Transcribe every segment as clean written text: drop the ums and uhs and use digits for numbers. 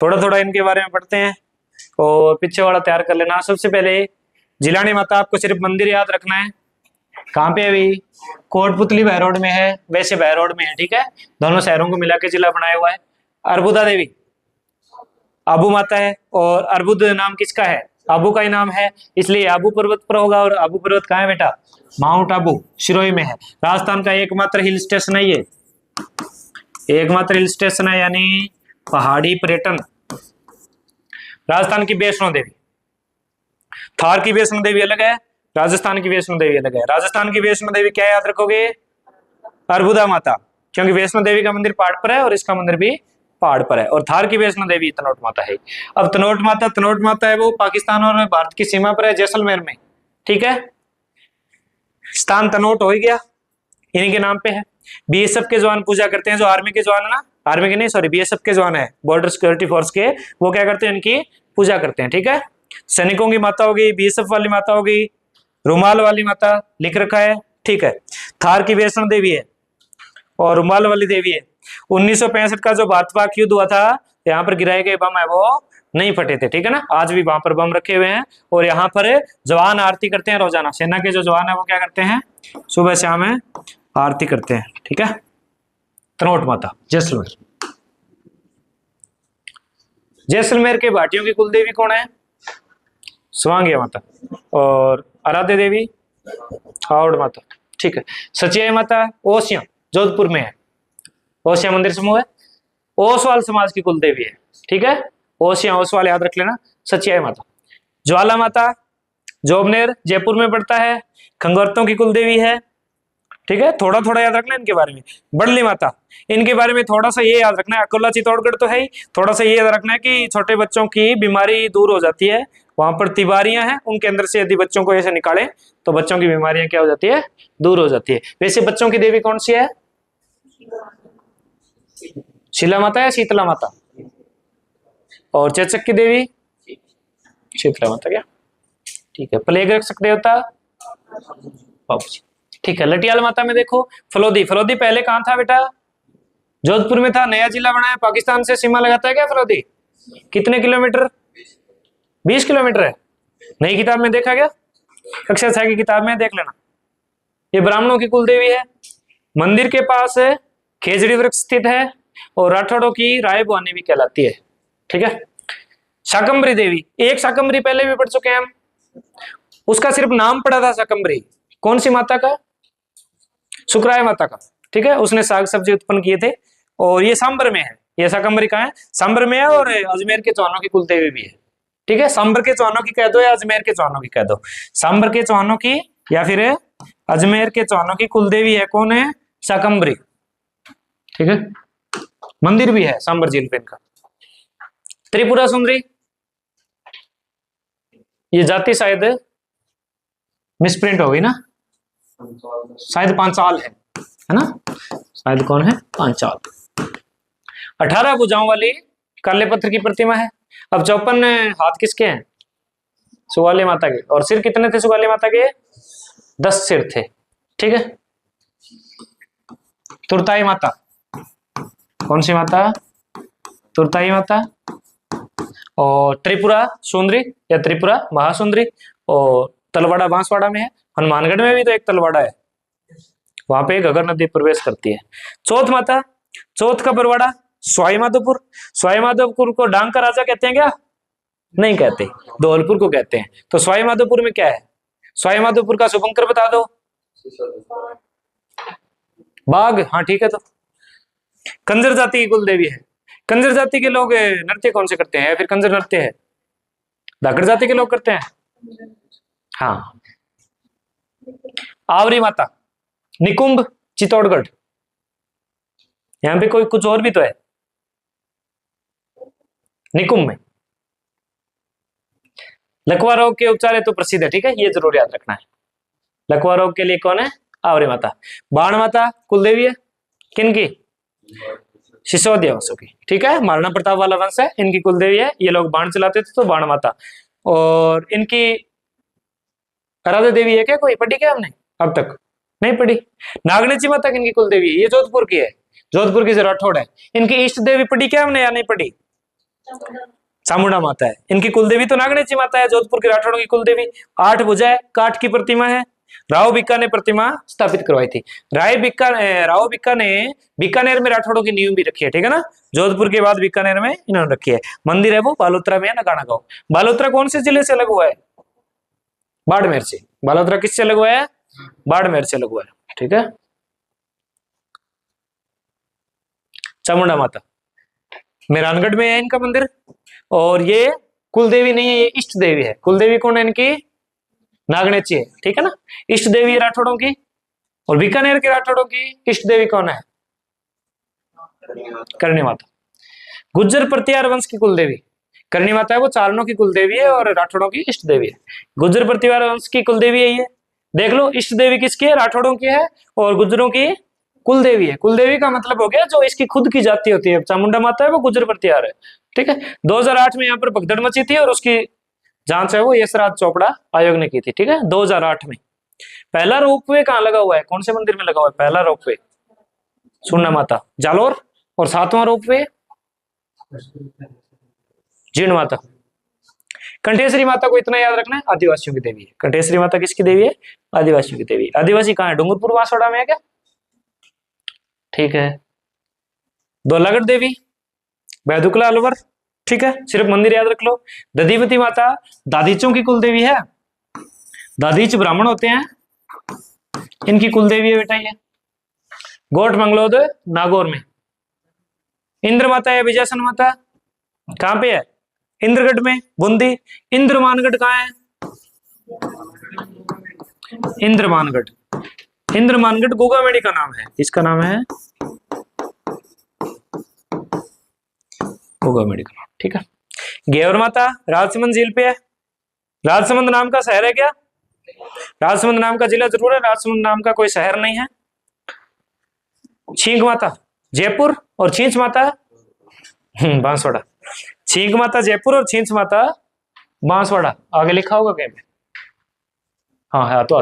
थोड़ा थोड़ा इनके बारे में पढ़ते हैं और पीछे वाला तैयार कर लेना। सबसे पहले जिलानी माता, आपको सिर्फ मंदिर याद रखना है। कहाँ पे अभी? कोटपुतली बहरोड में है, वैसे बहरोड में है, ठीक है। दोनों शहरों को मिला के जिला बनाया हुआ है। अर्बुदा देवी आबू माता है, और अर्बुद नाम किसका है? आबू का ही नाम है, इसलिए आबू पर्वत पर होगा। और आबू पर्वत कहाँ है बेटा? माउंट आबू सिरोही में है। राजस्थान का एकमात्र हिल स्टेशन है ये, एकमात्र हिल स्टेशन है, यानी पहाड़ी पर्यटन। राजस्थान की वैष्णो देवी, थार की वैष्णो देवी अलग है, राजस्थान की वैष्णो देवी अलग है। राजस्थान की वैष्णो देवी क्या याद रखोगे? अर्बुदा माता, क्योंकि वैष्णो देवी का मंदिर पहाड़ पर है और इसका मंदिर भी पहाड़ पर है। और थार की वैष्णो देवी तनोट माता है। अब तनोट माता है वो पाकिस्तान और भारत की सीमा पर है, जैसलमेर में, ठीक है। स्थान तनोट हो ही गया, इन्हीं के नाम पे है। बीएसएफ के जवान पूजा करते हैं, जो आर्मी के जवान है ना, आर्मी के नहीं सॉरी बीएसएफ के जवान है, बॉर्डर सिक्योरिटी फोर्स के, वो क्या करते हैं? इनकी पूजा करते हैं, ठीक है। सैनिकों की माता होगी, बीएसएफ वाली माता होगी, रुमाल वाली माता लिख रखा है, ठीक है। थार की वैष्णो देवी है और रुमाल वाली देवी है। 1965 का जो भारत पाक युद्ध हुआ था, यहाँ पर गिराए गए बम है वो नहीं फटे थे, ठीक है ना। आज भी वहां पर बम रखे हुए हैं और यहाँ पर जवान आरती करते हैं रोजाना। सेना के जो जवान है वो क्या करते हैं? सुबह शाम में आरती करते हैं, ठीक है। तनोट माता जैसलमेर। जैसलमेर के भाटियों की कुल देवी कौन है? स्वांगिया माता। और आराध्य देवी हावड़ माता, ठीक है। सचियाई माता ओसिया जोधपुर में है, ओसिया मंदिर समूह है, ओसवाल समाज की कुल देवी है, ठीक है। ओसिया ओसवाल याद रख लेना। सचियाई माता। ज्वाला माता जोबनेर जयपुर में पड़ता है, खंगोरतों की कुल देवी है, ठीक है। थोड़ा थोड़ा याद रखना इनके बारे में। बड़ली माता, इनके बारे में थोड़ा सा ये याद रखना है, अकोला चित्तौड़गढ़ तो है ही, थोड़ा सा ये याद रखना है कि छोटे बच्चों की बीमारी दूर हो जाती है। वहां पर तिवारियां हैं, उनके अंदर से यदि बच्चों को ऐसे निकालें तो बच्चों की बीमारियां क्या हो जाती है? दूर हो जाती है। वैसे बच्चों की देवी कौन सी है? शिला माता या शीतला माता? और चेचक की देवी शीतला माता, क्या? ठीक है। प्लेग रक्षक देवता बाबूजी, ठीक है। लटियाल माता में देखो फलोदी, फलोदी पहले कहां था बेटा? जोधपुर में था, नया जिला बना है, पाकिस्तान से सीमा लगाता है क्या फलोदी? कितने किलोमीटर? 20 किलोमीटर है। नई किताब में देखा गया, कक्षा 6 की किताब में देख लेना। ये ब्राह्मणों की कुल देवी है। मंदिर के पास खेजड़ी वृक्ष स्थित है और राठौड़ों की राय भवानी भी कहलाती है, ठीक है। शाकंभरी देवी, एक शाकंभरी पहले भी पढ़ चुके हैं हम, उसका सिर्फ नाम पड़ा था शाकंभरी। कौन सी माता का? शुक्राय माता का, ठीक है। उसने साग सब्जी उत्पन्न किए थे और ये सांबर में है। ये शाकंभरी कहाँ है? सांबर में है। और अजमेर के चौहानों की कुल देवी भी है, ठीक है। सांबर के चौहानों की कह दो या अजमेर के चौहानों की कह दो। सांबर के चौहानों की या फिर अजमेर के चौहानों की कुल देवी है कौन है? शाकंभरी, ठीक है। मंदिर भी है सांबर झील पे इनका। त्रिपुरा सुंदरी, ये जाति शायद मिसप्रिंट हो गई ना, शायद पांचाल है ना, शायद कौन है? पांचाल। 18 भुजाओं वाली काले पत्थर की प्रतिमा है। अब 54 हाथ किसके हैं? सुगाली माता के। और सिर कितने थे सुगाली माता के? 10 सिर थे, ठीक है। तुरताई माता, कौन सी माता? तुरताई माता। और त्रिपुरा सुंदरी या त्रिपुरा महासुंदरी, और तलवाड़ा बांसवाड़ा में है। हनुमानगढ़ में भी तो एक तलवाड़ा है, वहां पे घगर नदी प्रवेश करती है। चौथ माता, चौथ का बरवाड़ा सवाई माधोपुर। सवाई माधोपुर को डांग का राजा कहते हैं क्या? नहीं कहते, धौलपुर को कहते हैं। तो सवाई माधोपुर में क्या है? सवाई माधोपुर का शुभंकर बता दो। बाघ, हाँ ठीक है। तो कंजर जाति की कुल देवी है। कंजर जाति के लोग नृत्य कौन से करते हैं? या फिर कंजर नृत्य है धाकड़ जाति के लोग करते हैं, हाँ। आवरी माता, निकुंभ चित्तौड़गढ़। यहां पे कोई कुछ और भी तो है निकुंभ में। लकवा रोग के उपचार है तो प्रसिद्ध है, ठीक है, ये जरूर याद रखना है। लकवा रोग के लिए कौन है? आवरी माता। बाण माता कुल देवी है किनकी? सिसोदिया वंशों की, ठीक है। महाराणा प्रताप वाला वंश है, इनकी कुल देवी है। ये लोग बाण चलाते थे तो बाण माता। और इनकी आराध्य देवी है क्या? कोई पढ़ी क्या हमने? अब तक नहीं पढ़ी। नागनेची माता किनकी कुल देवी है? ये जोधपुर की है, जोधपुर की जो राठौड़ है। इनकी इष्ट देवी पढ़ी क्या हमने या नहीं पढ़ी? चामुंडा माता है। इनकी कुलदेवी तो नागणेची माता है, जोधपुर के राठौड़ों की कुलदेवी। 8 भुजा है, काठ की प्रतिमा है। राव बिक्का ने प्रतिमा स्थापित करवाई थी। राव बिक्का ने बीकानेर में राठौड़ों की नींव भी रखी है, ठीक है ना। जोधपुर के बाद बीकानेर में इन्होंने रखी है। मंदिर है वो बालोतरा में है, नगाना गांव। बालोतरा कौन से जिले से अलग हुआ है? बाड़मेर से। बालोतरा किससे अलग हुआ है? बाड़मेर से अलग हुआ है, ठीक है। चामुंडा माता मेहरानगढ़ में है इनका मंदिर। और ये कुलदेवी नहीं है, ये इष्ट देवी है। कुलदेवी कौन है इनकी? नागणेची है, ठीक है ना। इष्ट देवी है राठौड़ों की। और बीकानेर के राठौड़ों की इष्ट देवी कौन है? करणी माता। गुज्जर प्रतिहार वंश की कुलदेवी करणी माता है, वो चारणों की कुलदेवी है और राठौड़ों की इष्ट देवी है। गुज्जर प्रतिहार वंश की कुलदेवी है ये। देख लो, इष्ट देवी किसकी है? राठौड़ों की है। और गुज्जरों की कुलदेवी है। कुलदेवी का मतलब हो गया जो इसकी खुद की जाति होती है। चामुंडा माता है वो गुज्जर प्रतिहार है, ठीक है। 2008 में यहाँ पर भगदड़ मची थी और उसकी जांच है वो यशराज चोपड़ा आयोग ने की थी, ठीक है, 2008 में। पहला रोपवे कहाँ लगा हुआ है? कौन से मंदिर में लगा हुआ है पहला रोपवे? सुन्ना माता जालोर। और 7वां रोपवे जीर्ण माता। कंठेश्वरी माता को इतना याद रखना है, आदिवासियों की देवी है। कंठेश्वरी माता किसकी देवी है? आदिवासियों की देवी। आदिवासी कहाँ है? डूंगरपुर बांसवाड़ा में है क्या? ठीक है। दोलागढ़ देवी, बैदुकला अलवर, ठीक है। सिर्फ मंदिर याद रख लो। दधिवती माता दादीचों की कुलदेवी है। दादीच ब्राह्मण होते हैं, इनकी कुलदेवी है बेटा ये। गोट मंगलोद नागौर में। इंद्र माता है विजयसन माता, कहां पे है? इंद्रगढ़ में, बूंदी। इंद्रमानगढ़ कहां है? इंद्रमानगढ़। इंद्रमानगढ़ गोगामेड़ी का नाम है। इसका नाम है गोगामेड़ी का नाम, ठीक है। गेवर माता राजसमंद झील पे है। राजसमंद नाम का शहर है क्या? राजसमंद नाम का जिला जरूर है, राजसमंद नाम का कोई शहर नहीं है। छींक माता जयपुर और छींच माता बांसवाड़ा। छींक माता जयपुर और छींच माता बांसवाड़ा। आगे लिखा होगा कहीं पे? हाँ है तो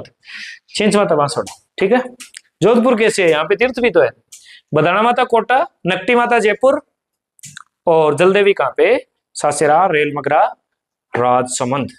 छींच माता बांसवाड़ा, ठीक है। जोधपुर कैसे है? यहाँ पे तीर्थ भी तो है। बदाना माता कोटा, नकटी माता जयपुर और जलदेवी कहाँ पे? सासेरा, रेल मगरा, राजसमंद।